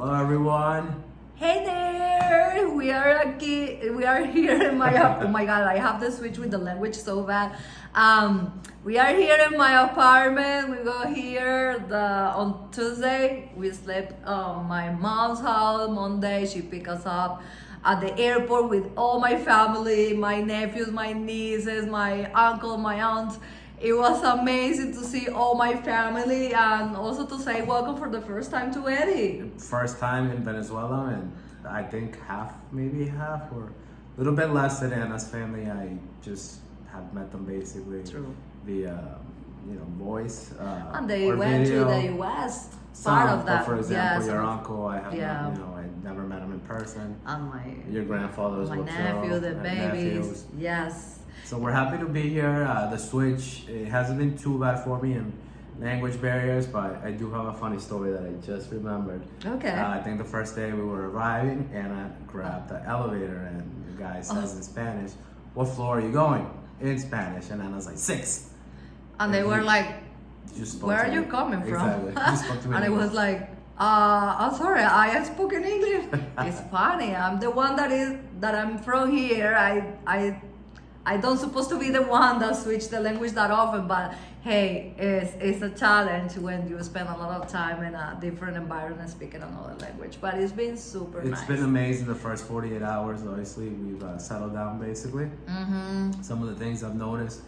Hello everyone. Hey there! We are here in my oh my god, I have to switch with the language so bad. We are here in my apartment. We go here on Tuesday. We slept my mom's house. Monday she picked us up at the airport with all my family, my nephews, my nieces, my uncle, my aunt. It was amazing to see all my family and also to say welcome for the first time to Eddie. First time in Venezuela, and I think maybe half, or a little bit less than Anna's family. I just have met them basically True. via, voice. And they or went video. to the US. Some, Part of but that. for example, yes. your uncle, I have Yeah. I never met him in person. And my Your grandfather's my with nephew, Joe, the and babies. nephews. Yes. So we're happy to be here. The switch, it hasn't been too bad for me in language barriers, but I do have a funny story that I just remembered. Okay. I think the first day we were arriving, Anna grabbed the elevator and the guy says in Spanish, "What floor are you going?" In Spanish, and Anna's like, 6. And they were like, Just spoke where to are you me. coming from? Exactly. Just spoke to me in And I was English. like, I'm sorry, I spoke in English. It's funny. I'm the one that I'm from here. I don't supposed to be the one that switch the language that often, but hey, it's a challenge when you spend a lot of time in a different environment speaking another language. But it's been super nice. It's been amazing the first 48 hours. Obviously, we've settled down basically. Mm-hmm. Some of the things I've noticed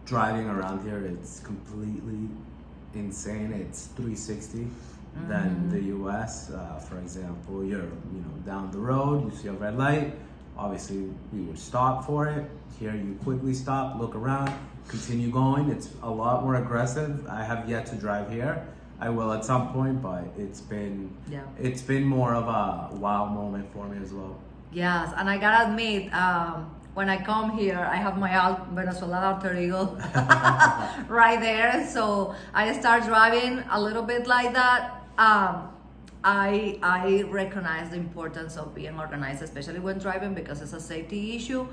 driving around here, it's completely insane. It's 360 than the US. For example, you're down the road, you see a red light. Obviously, we would stop for it. Here, you quickly stop, look around, continue going. It's a lot more aggressive. I have yet to drive here. I will at some point, but it's been more of a wow moment for me as well. Yes, and I gotta admit, when I come here, I have my Venezuelan alter ego right there. So I start driving a little bit like that. I recognize the importance of being organized, especially when driving, because it's a safety issue.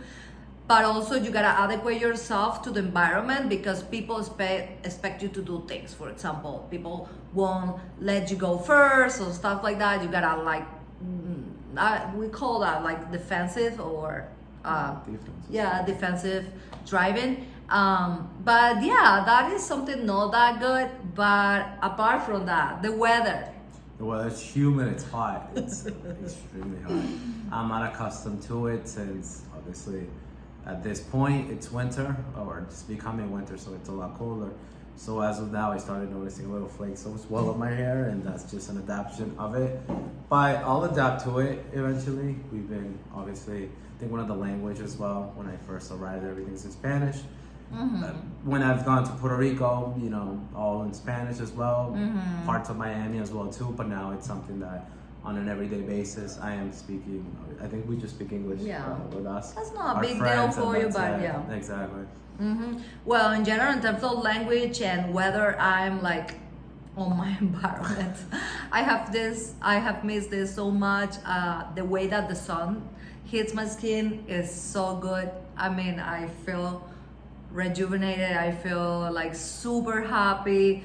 But also you gotta adequate yourself to the environment, because people expect you to do things. For example, people won't let you go first or stuff like that. You gotta we call that like defensive or defensive driving. But yeah, that is something not that good. But apart from that, the weather. Well, it's humid, it's hot, it's extremely hot. I'm not accustomed to it since, obviously, at this point, it's winter, or it's becoming winter, so it's a lot colder. So as of now, I started noticing little flakes as well on my hair, and that's just an adaptation of it. But I'll adapt to it eventually. We've been, obviously, I think one of the language as well, when I first arrived, everything's in Spanish. When I've gone to Puerto Rico, all in Spanish as well, parts of Miami as well too, but now it's something that on an everyday basis I am speaking. I think we just speak English with us. That's not a our big deal friends, for and you, that's but it. yeah. Exactly. Well, in general, in terms of language and weather, I'm like on my environment. I have missed this so much. The way that the sun hits my skin is so good. I mean, I feel rejuvenated. I feel like super happy.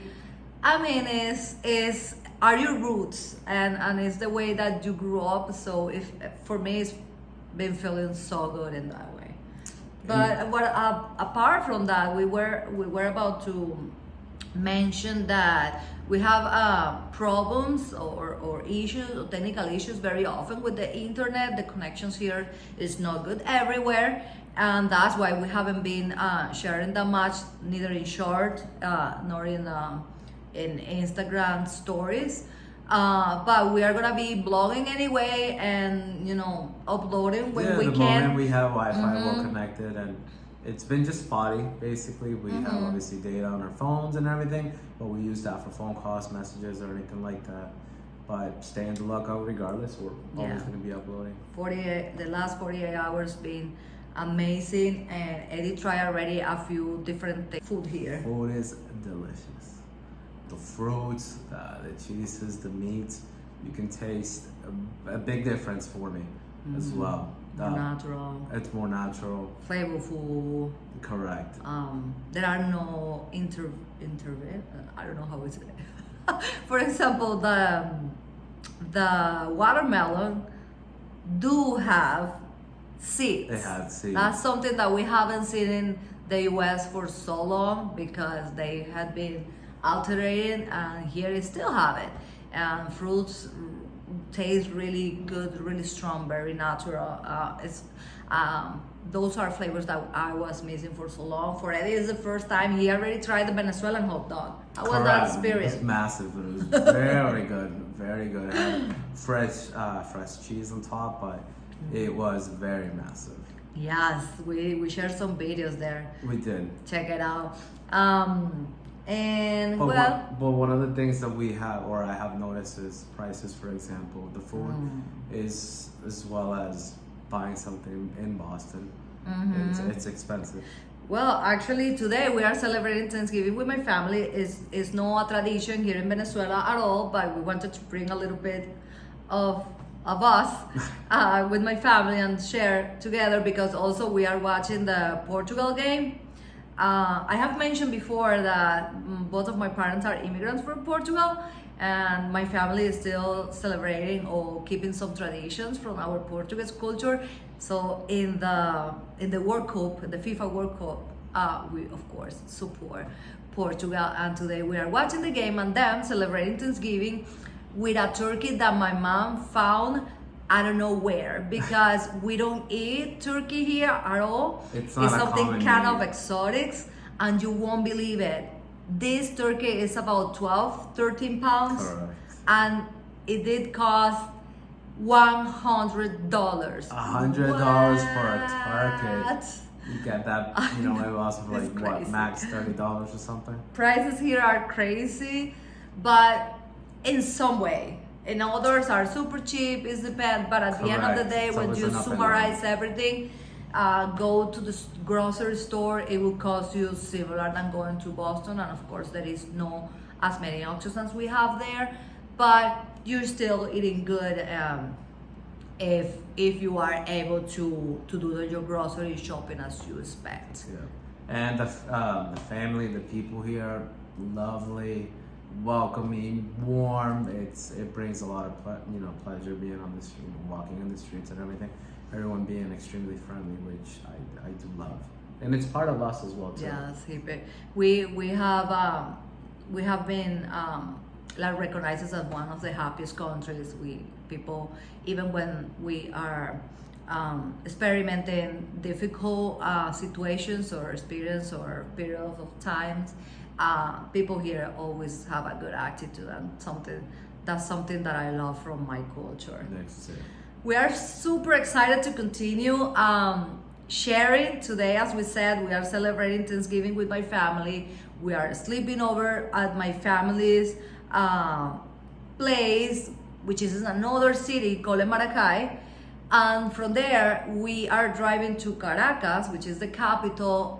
I mean, it's are your roots, and it's the way that you grew up. So for me, it's been feeling so good in that way. But apart from that, we were about to mention that we have problems or issues or technical issues very often with the internet. The connections here is not good everywhere, and that's why we haven't been sharing that much, neither in short nor in Instagram stories. But we are gonna be blogging anyway, and uploading when we the can. moment we have Wi-Fi, well connected, and it's been just spotty. Basically, we have obviously data on our phones and everything, but we use that for phone calls, messages, or anything like that. But stay in the lookout regardless. We're always going to be uploading. The last 48 hours been amazing, and Eddie tried already a few different food here. Food is delicious. The fruits, the cheeses, the meats, you can taste a big difference for me as well. Natural. It's more natural. Flavorful. Correct. There are no I don't know how it's. For example, the watermelon do have seeds. It had seeds. That's something that we haven't seen in the US for so long because they had been altering, and here they still have it. And fruits taste really good, really strong, very natural. Those are flavors that I was missing for so long. For Eddie, it's the first time he already tried the Venezuelan hot dog. How was that experience? It's massive, but it was very good, very good. It had fresh cheese on top, but it was very massive. Yes, we shared some videos there. We did. Check it out. And But, well, but one of the things that we have, or I have noticed, is prices. For example, the food is, as well as buying something in Boston. It's expensive. well, actually today we are celebrating Thanksgiving with my family. It's not a tradition here in Venezuela at all, but we wanted to bring a little bit of us with my family and share together, because also we are watching the Portugal game. I have mentioned before that both of my parents are immigrants from Portugal, and my family is still celebrating or keeping some traditions from our Portuguese culture. So in the World Cup, the FIFA World Cup, we of course support Portugal, and today we are watching the game and them celebrating Thanksgiving with a turkey that my mom found I don't know where, because we don't eat turkey here at all. It's not a something common kind meat. of exotic, and you won't believe it. This turkey is about 12, 13 pounds, Correct. and it did cost $100. $100 for a turkey. What? You get that, you know, it was like It's what, crazy. max $30 or something. Prices here are crazy, but in some way. In others are super cheap, it depends. But at the end of the Correct. day, So when it's you an up and summarize everything, go to the grocery store, it will cost you similar than going to Boston. And of course, there is no as many options as we have there, but you're still eating good if you are able to do your grocery shopping as you expect. Yeah. And the family, the people here, lovely, welcoming, warm. It brings a lot of pleasure being on the street, walking in the streets and everything. Everyone being extremely friendly, which I do love, and it's part of us as well too. Yes, we have been like recognized as one of the happiest countries. People, even when we are experimenting difficult situations or experience or periods of times, people here always have a good attitude, and that's something that I love from my culture. Next to We are super excited to continue sharing today. As we said, we are celebrating Thanksgiving with my family. We are sleeping over at my family's place, which is in another city called Maracay. And from there, we are driving to Caracas, which is the capital,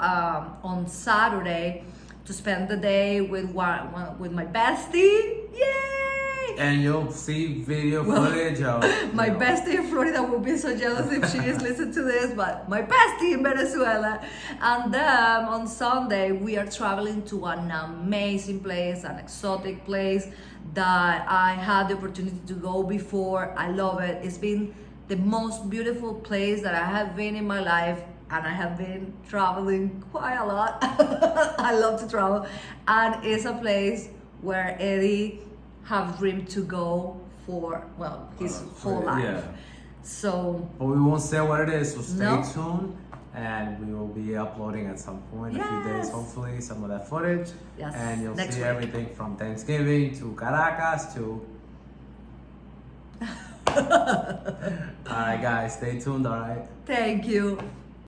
on Saturday to spend the day with my bestie. Yay! and you'll see video footage of My you know, bestie in Florida will be so jealous if she is listening to this, but my bestie in Venezuela. And then on Sunday, we are traveling to an amazing place, an exotic place that I had the opportunity to go before. I love it. It's been the most beautiful place that I have been in my life, and I have been traveling quite a lot. I love to travel, and it's a place where Eddie have dreamed to go for his whole life. Yeah. So But we won't say what it is, so stay No. tuned, and we will be uploading at some point, a few days, Yes. hopefully, some of that footage. Yes, And you'll next see week. everything from Thanksgiving to Caracas to. Alright, guys, stay tuned, alright? thank you.